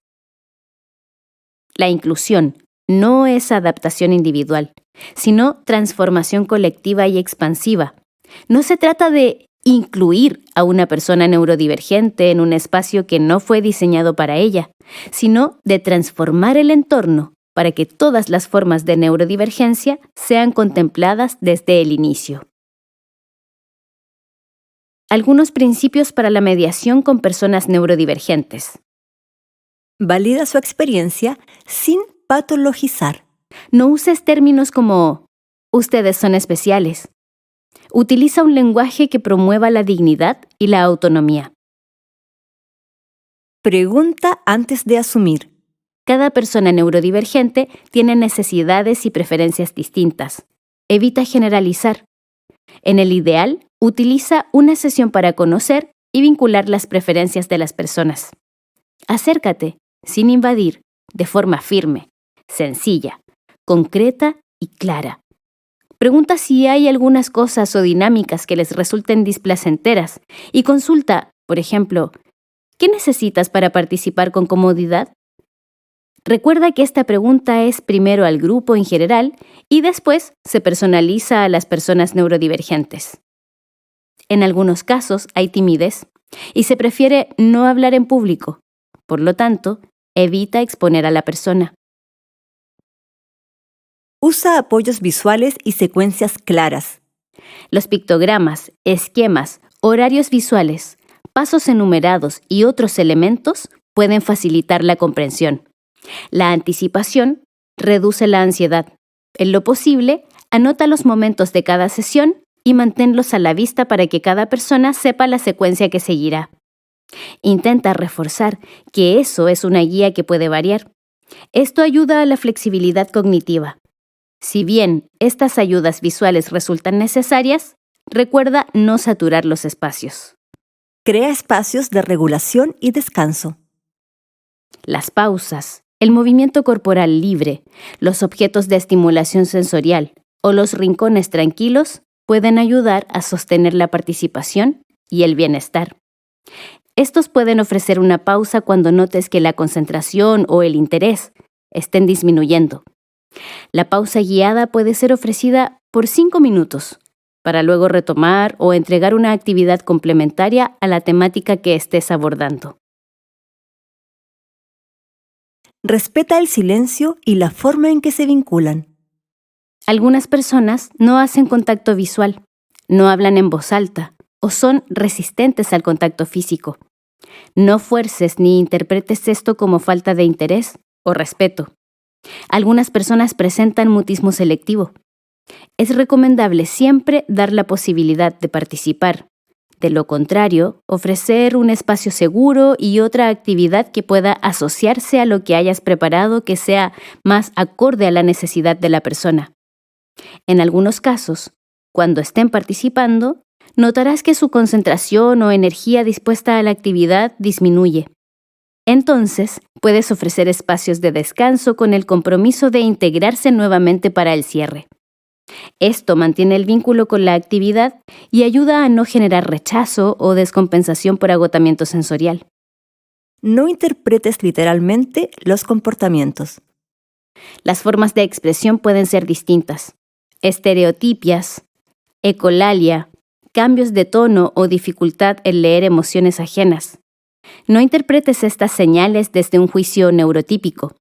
S2: La inclusión no es adaptación individual, sino transformación colectiva y expansiva. No se trata de incluir a una persona neurodivergente en un espacio que no fue diseñado para ella, sino de transformar el entorno para que todas las formas de neurodivergencia sean contempladas desde el inicio. Algunos principios para la mediación con personas neurodivergentes.
S1: Valida su experiencia sin patologizar.
S2: No uses términos como «ustedes son especiales». Utiliza un lenguaje que promueva la dignidad y la autonomía.
S1: Pregunta antes de asumir.
S2: Cada persona neurodivergente tiene necesidades y preferencias distintas. Evita generalizar. En el ideal, utiliza una sesión para conocer y vincular las preferencias de las personas. Acércate, sin invadir, de forma firme, sencilla, concreta y clara. Pregunta si hay algunas cosas o dinámicas que les resulten displacenteras y consulta, por ejemplo, ¿qué necesitas para participar con comodidad? Recuerda que esta pregunta es primero al grupo en general y después se personaliza a las personas neurodivergentes. En algunos casos hay timidez y se prefiere no hablar en público. Por lo tanto, evita exponer a la persona.
S1: Usa apoyos visuales y secuencias claras.
S2: Los pictogramas, esquemas, horarios visuales, pasos enumerados y otros elementos pueden facilitar la comprensión. La anticipación reduce la ansiedad. En lo posible, anota los momentos de cada sesión y manténlos a la vista para que cada persona sepa la secuencia que seguirá. Intenta reforzar que eso es una guía que puede variar. Esto ayuda a la flexibilidad cognitiva. Si bien estas ayudas visuales resultan necesarias, Recuerda no saturar los espacios.
S1: Crea espacios de regulación y descanso.
S2: Las pausas, el movimiento corporal libre, los objetos de estimulación sensorial o los rincones tranquilos pueden ayudar a sostener la participación y el bienestar. Estos pueden ofrecer una pausa cuando notes que la concentración o el interés estén disminuyendo. La pausa guiada puede ser ofrecida por 5 minutos, para luego retomar o entregar una actividad complementaria a la temática que estés abordando.
S1: Respeta el silencio y la forma en que se vinculan.
S2: Algunas personas no hacen contacto visual, no hablan en voz alta o son resistentes al contacto físico. No fuerces ni interpretes esto como falta de interés o respeto. Algunas personas presentan mutismo selectivo. Es recomendable siempre dar la posibilidad de participar. De lo contrario, ofrecer un espacio seguro y otra actividad que pueda asociarse a lo que hayas preparado que sea más acorde a la necesidad de la persona. En algunos casos, cuando estén participando, notarás que su concentración o energía dispuesta a la actividad disminuye. Entonces, puedes ofrecer espacios de descanso con el compromiso de integrarse nuevamente para el cierre. Esto mantiene el vínculo con la actividad y ayuda a no generar rechazo o descompensación por agotamiento sensorial.
S1: No interpretes literalmente los comportamientos.
S2: Las formas de expresión pueden ser distintas. Estereotipias, ecolalia, cambios de tono o dificultad en leer emociones ajenas. No interpretes estas señales desde un juicio neurotípico.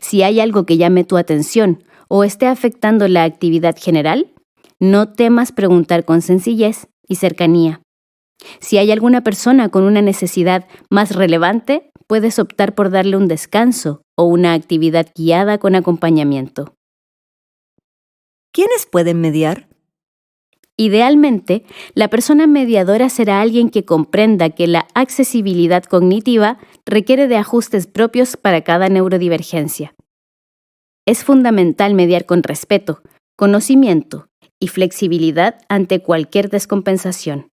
S2: Si hay algo que llame tu atención o esté afectando la actividad general, no temas preguntar con sencillez y cercanía. Si hay alguna persona con una necesidad más relevante, puedes optar por darle un descanso o una actividad guiada con acompañamiento.
S1: ¿Quiénes pueden mediar?
S2: Idealmente, la persona mediadora será alguien que comprenda que la accesibilidad cognitiva requiere de ajustes propios para cada neurodivergencia. Es fundamental mediar con respeto, conocimiento y flexibilidad ante cualquier descompensación.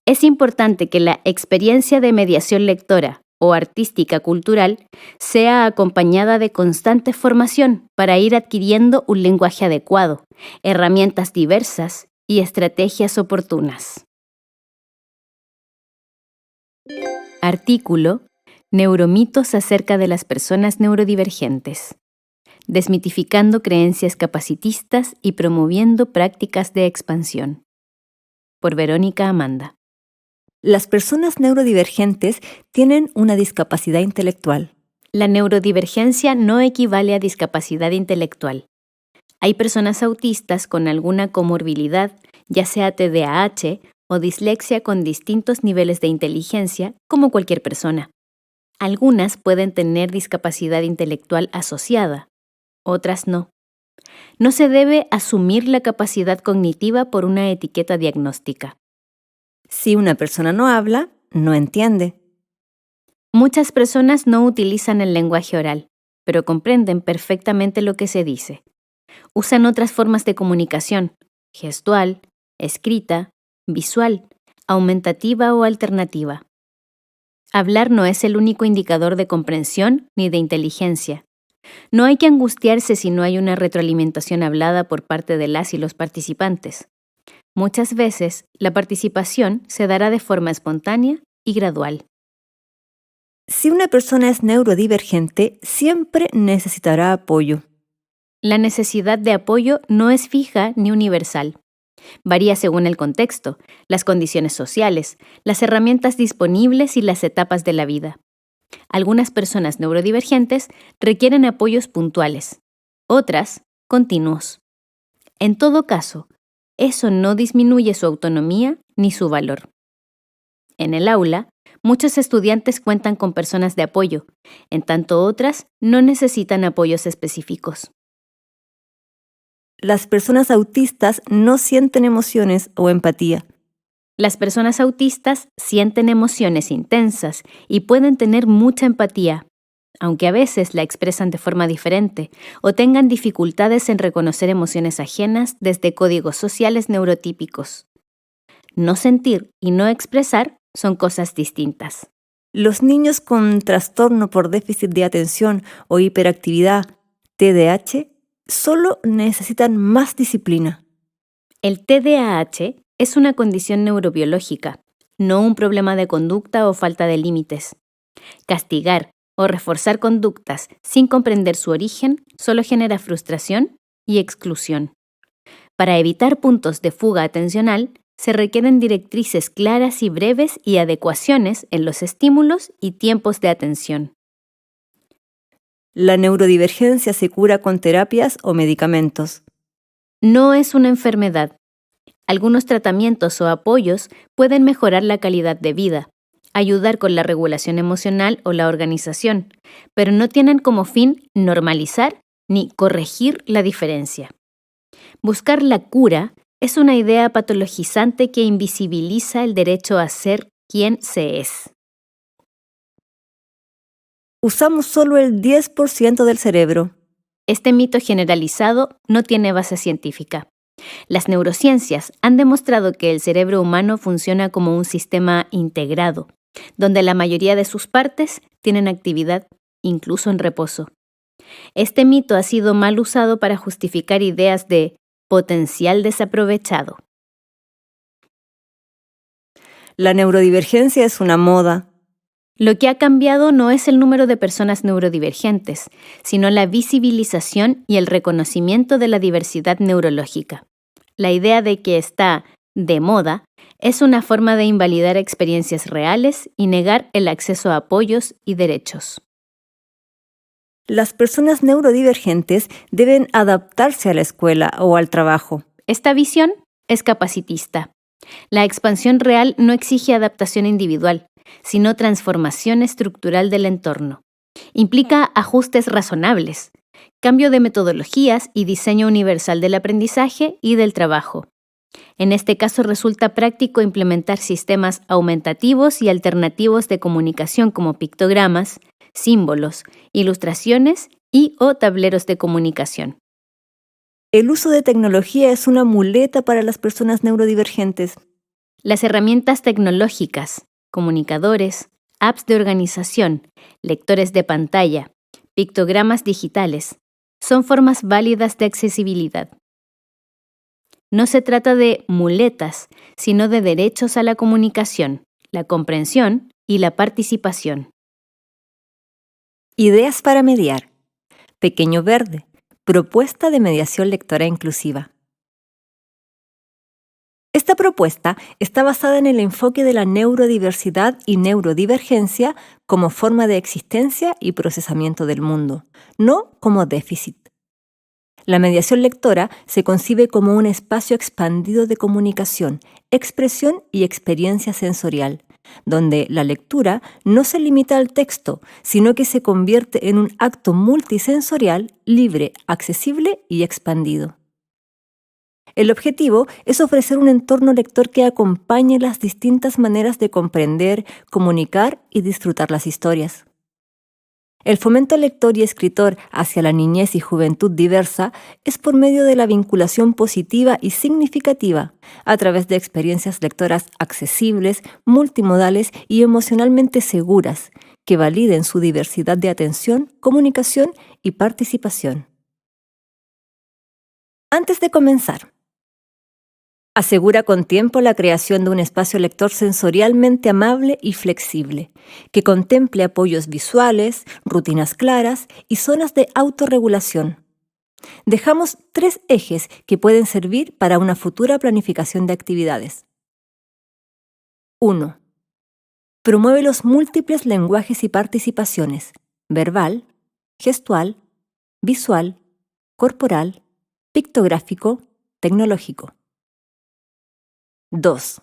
S2: Es importante que la experiencia de mediación lectora o artística cultural sea acompañada de constante formación para ir adquiriendo un lenguaje adecuado, herramientas diversas y estrategias oportunas. Artículo: Neuromitos acerca de las personas neurodivergentes. Desmitificando creencias capacitistas y promoviendo prácticas de expansión. Por Verónica Amanda.
S1: Las personas neurodivergentes tienen una discapacidad intelectual.
S2: La neurodivergencia no equivale a discapacidad intelectual. Hay personas autistas con alguna comorbilidad, ya sea TDAH o dislexia con distintos niveles de inteligencia, como cualquier persona. Algunas pueden tener discapacidad intelectual asociada, otras no. No se debe asumir la capacidad cognitiva por una etiqueta diagnóstica.
S1: Si una persona no habla, no entiende.
S2: Muchas personas no utilizan el lenguaje oral, pero comprenden perfectamente lo que se dice. Usan otras formas de comunicación, gestual, escrita, visual, aumentativa o alternativa. Hablar no es el único indicador de comprensión ni de inteligencia. No hay que angustiarse si no hay una retroalimentación hablada por parte de las y los participantes. Muchas veces, la participación se dará de forma espontánea y gradual.
S1: Si una persona es neurodivergente, siempre necesitará apoyo.
S2: La necesidad de apoyo no es fija ni universal. Varía según el contexto, las condiciones sociales, las herramientas disponibles y las etapas de la vida. Algunas personas neurodivergentes requieren apoyos puntuales, otras, continuos. En todo caso, eso no disminuye su autonomía ni su valor. En el aula, muchos estudiantes cuentan con personas de apoyo, en tanto otras no necesitan apoyos específicos.
S1: Las personas autistas no sienten emociones o empatía.
S2: Las personas autistas sienten emociones intensas y pueden tener mucha empatía, aunque a veces la expresan de forma diferente o tengan dificultades en reconocer emociones ajenas desde códigos sociales neurotípicos. no sentir y no expresar son cosas distintas.
S1: Los niños con trastorno por déficit de atención o hiperactividad, TDAH, solo necesitan más disciplina.
S2: El TDAH es una condición neurobiológica, no un problema de conducta o falta de límites. Castigar o reforzar conductas sin comprender su origen solo genera frustración y exclusión. Para evitar puntos de fuga atencional, se requieren directrices claras y breves y adecuaciones en los estímulos y tiempos de atención.
S1: La neurodivergencia se cura con terapias o medicamentos.
S2: No es una enfermedad. Algunos tratamientos o apoyos pueden mejorar la calidad de vida, ayudar con la regulación emocional o la organización, pero no tienen como fin normalizar ni corregir la diferencia. Buscar la cura es una idea patologizante que invisibiliza el derecho a ser quien se es.
S1: Usamos solo el 10% del cerebro.
S2: Este mito generalizado no tiene base científica. Las neurociencias han demostrado que el cerebro humano funciona como un sistema integrado, donde la mayoría de sus partes tienen actividad, incluso en reposo. Este mito ha sido mal usado para justificar ideas de potencial desaprovechado.
S1: La neurodivergencia es una moda.
S2: Lo que ha cambiado no es el número de personas neurodivergentes, sino la visibilización y el reconocimiento de la diversidad neurológica. La idea de que está de moda es una forma de invalidar experiencias reales y negar el acceso a apoyos y derechos.
S1: Las personas neurodivergentes deben adaptarse a la escuela o al trabajo.
S2: Esta visión es capacitista. La expansión real no exige adaptación individual, sino transformación estructural del entorno. Implica ajustes razonables, cambio de metodologías y diseño universal del aprendizaje y del trabajo. En este caso resulta práctico implementar sistemas aumentativos y alternativos de comunicación como pictogramas, símbolos, ilustraciones y/o tableros de comunicación.
S1: El uso de tecnología es una muleta para las personas neurodivergentes.
S2: Las herramientas tecnológicas, comunicadores, apps de organización, lectores de pantalla, pictogramas digitales, son formas válidas de accesibilidad. No se trata de muletas, sino de derechos a la comunicación, la comprensión y la participación.
S1: Ideas para mediar. Pequeño Verde. Propuesta de mediación lectora inclusiva. Esta propuesta está basada en el enfoque de la neurodiversidad y neurodivergencia como forma de existencia y procesamiento del mundo, no como déficit. La mediación lectora se concibe como un espacio expandido de comunicación, expresión y experiencia sensorial, donde la lectura no se limita al texto, sino que se convierte en un acto multisensorial, libre, accesible y expandido. El objetivo es ofrecer un entorno lector que acompañe las distintas maneras de comprender, comunicar y disfrutar las historias. El fomento lector y escritor hacia la niñez y juventud diversa es por medio de la vinculación positiva y significativa, a través de experiencias lectoras accesibles, multimodales y emocionalmente seguras, que validen su diversidad de atención, comunicación y participación. Antes de comenzar, asegura con tiempo la creación de un espacio lector sensorialmente amable y flexible, que contemple apoyos visuales, rutinas claras y zonas de autorregulación. Dejamos 3 ejes que pueden servir para una futura planificación de actividades. 1. Promueve los múltiples lenguajes y participaciones: verbal, gestual, visual, corporal, pictográfico, tecnológico. 2.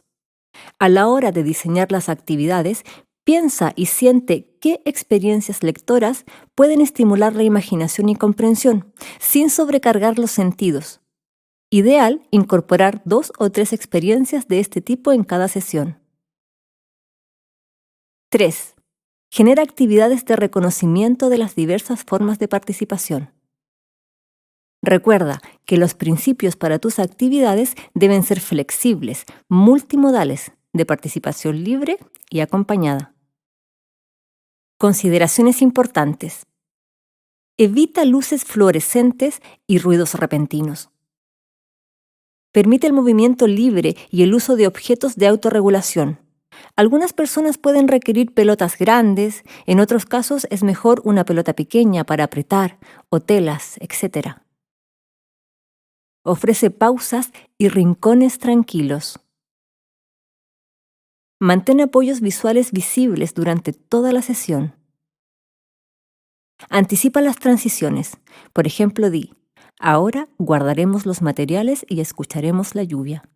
S1: A la hora de diseñar las actividades, piensa y siente qué experiencias lectoras pueden estimular la imaginación y comprensión, sin sobrecargar los sentidos. Ideal incorporar 2 o 3 experiencias de este tipo en cada sesión. 3. Genera actividades de reconocimiento de las diversas formas de participación. Recuerda que los principios para tus actividades deben ser flexibles, multimodales, de participación libre y acompañada. Consideraciones importantes. Evita luces fluorescentes y ruidos repentinos. Permite el movimiento libre y el uso de objetos de autorregulación. Algunas personas pueden requerir pelotas grandes, en otros casos es mejor una pelota pequeña para apretar, o telas, etc. Ofrece pausas y rincones tranquilos. Mantén apoyos visuales visibles durante toda la sesión. Anticipa las transiciones. Por ejemplo, di: ahora guardaremos los materiales y escucharemos la lluvia.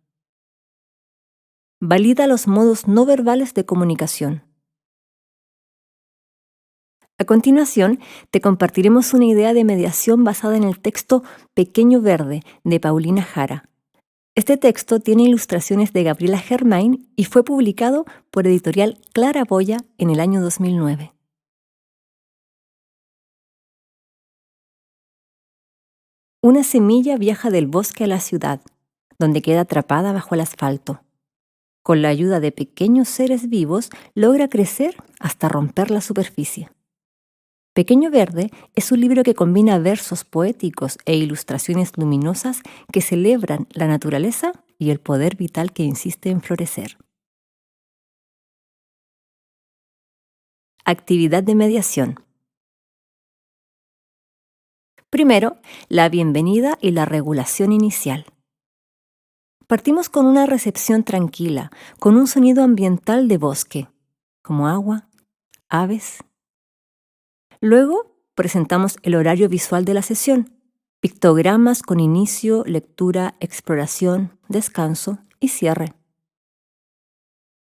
S1: Valida los modos no verbales de comunicación. A continuación, te compartiremos una idea de mediación basada en el texto Pequeño Verde de Paulina Jara. Este texto tiene ilustraciones de Gabriela Germain y fue publicado por editorial Claraboya en el año 2009. Una semilla viaja del bosque a la ciudad, donde queda atrapada bajo el asfalto. Con la ayuda de pequeños seres vivos, logra crecer hasta romper la superficie. Pequeño Verde es un libro que combina versos poéticos e ilustraciones luminosas que celebran la naturaleza y el poder vital que insiste en florecer. Actividad de mediación. Primero, la bienvenida y la regulación inicial. Partimos con una recepción tranquila, con un sonido ambiental de bosque, como agua, aves. Luego, presentamos el horario visual de la sesión, pictogramas con inicio, lectura, exploración, descanso y cierre.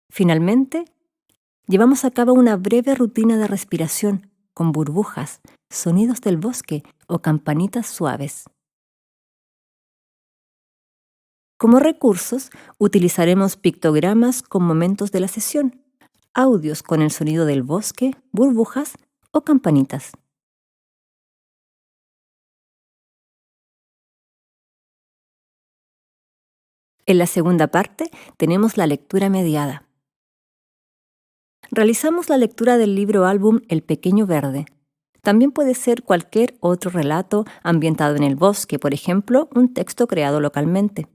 S1: Finalmente, llevamos a cabo una breve rutina de respiración con burbujas, sonidos del bosque o campanitas suaves. Como recursos, utilizaremos pictogramas con momentos de la sesión, audios con el sonido del bosque, burbujas o campanitas. En la segunda parte tenemos la lectura mediada. Realizamos la lectura del libro álbum El Pequeño Verde. También puede ser cualquier otro relato ambientado en el bosque, por ejemplo, un texto creado localmente.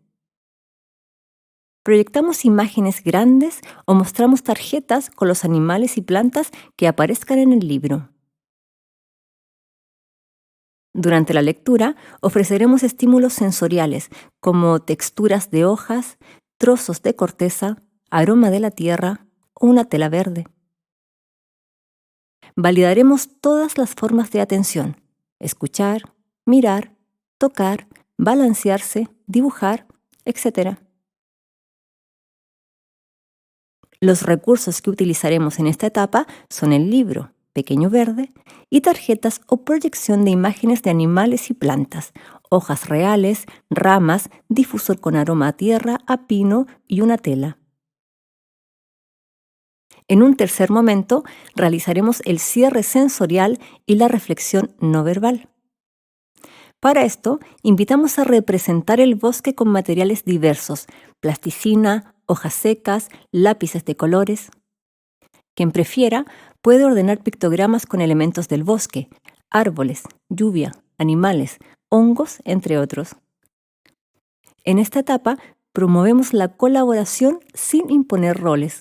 S1: Proyectamos imágenes grandes o mostramos tarjetas con los animales y plantas que aparezcan en el libro. Durante la lectura ofreceremos estímulos sensoriales como texturas de hojas, trozos de corteza, aroma de la tierra o una tela verde. Validaremos todas las formas de atención: escuchar, mirar, tocar, balancearse, dibujar, etc. Los recursos que utilizaremos en esta etapa son el libro Pequeño Verde y tarjetas o proyección de imágenes de animales y plantas, hojas reales, ramas, difusor con aroma a tierra, a pino y una tela. En un tercer momento, realizaremos el cierre sensorial y la reflexión no verbal. Para esto, invitamos a representar el bosque con materiales diversos: plasticina, hojas secas, lápices de colores. Quien prefiera puede ordenar pictogramas con elementos del bosque, árboles, lluvia, animales, hongos, entre otros. En esta etapa, promovemos la colaboración sin imponer roles.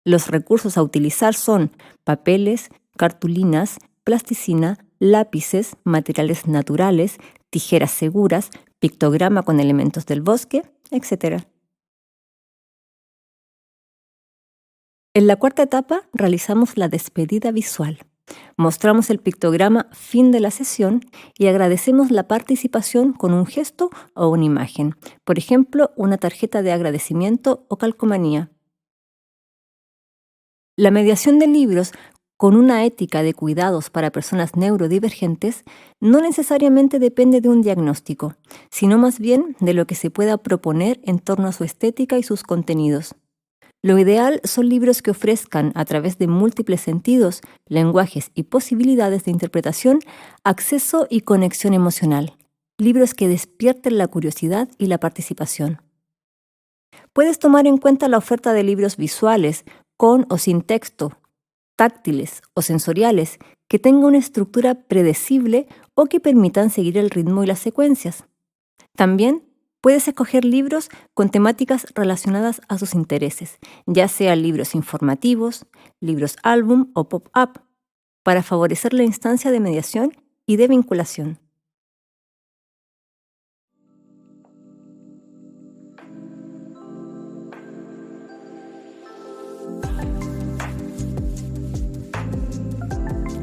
S1: Los recursos a utilizar son papeles, cartulinas, plasticina, lápices, materiales naturales, tijeras seguras, pictograma con elementos del bosque, etc. En la cuarta etapa realizamos la despedida visual. Mostramos el pictograma fin de la sesión y agradecemos la participación con un gesto o una imagen, por ejemplo, una tarjeta de agradecimiento o calcomanía. La mediación de libros con una ética de cuidados para personas neurodivergentes no necesariamente depende de un diagnóstico, sino más bien de lo que se pueda proponer en torno a su estética y sus contenidos. Lo ideal son libros que ofrezcan, a través de múltiples sentidos, lenguajes y posibilidades de interpretación, acceso y conexión emocional. Libros que despierten la curiosidad y la participación. Puedes tomar en cuenta la oferta de libros visuales, con o sin texto, táctiles o sensoriales, que tengan una estructura predecible o que permitan seguir el ritmo y las secuencias. También puedes escoger libros con temáticas relacionadas a sus intereses, ya sean libros informativos, libros álbum o pop-up, para favorecer la instancia de mediación y de vinculación.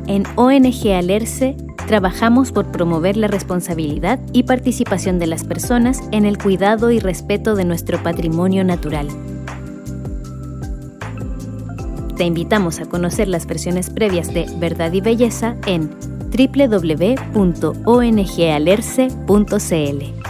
S2: En ONG Alerce trabajamos por promover la responsabilidad y participación de las personas en el cuidado y respeto de nuestro patrimonio natural. Te invitamos a conocer las versiones previas de Verdad y Belleza en www.ongalerce.cl.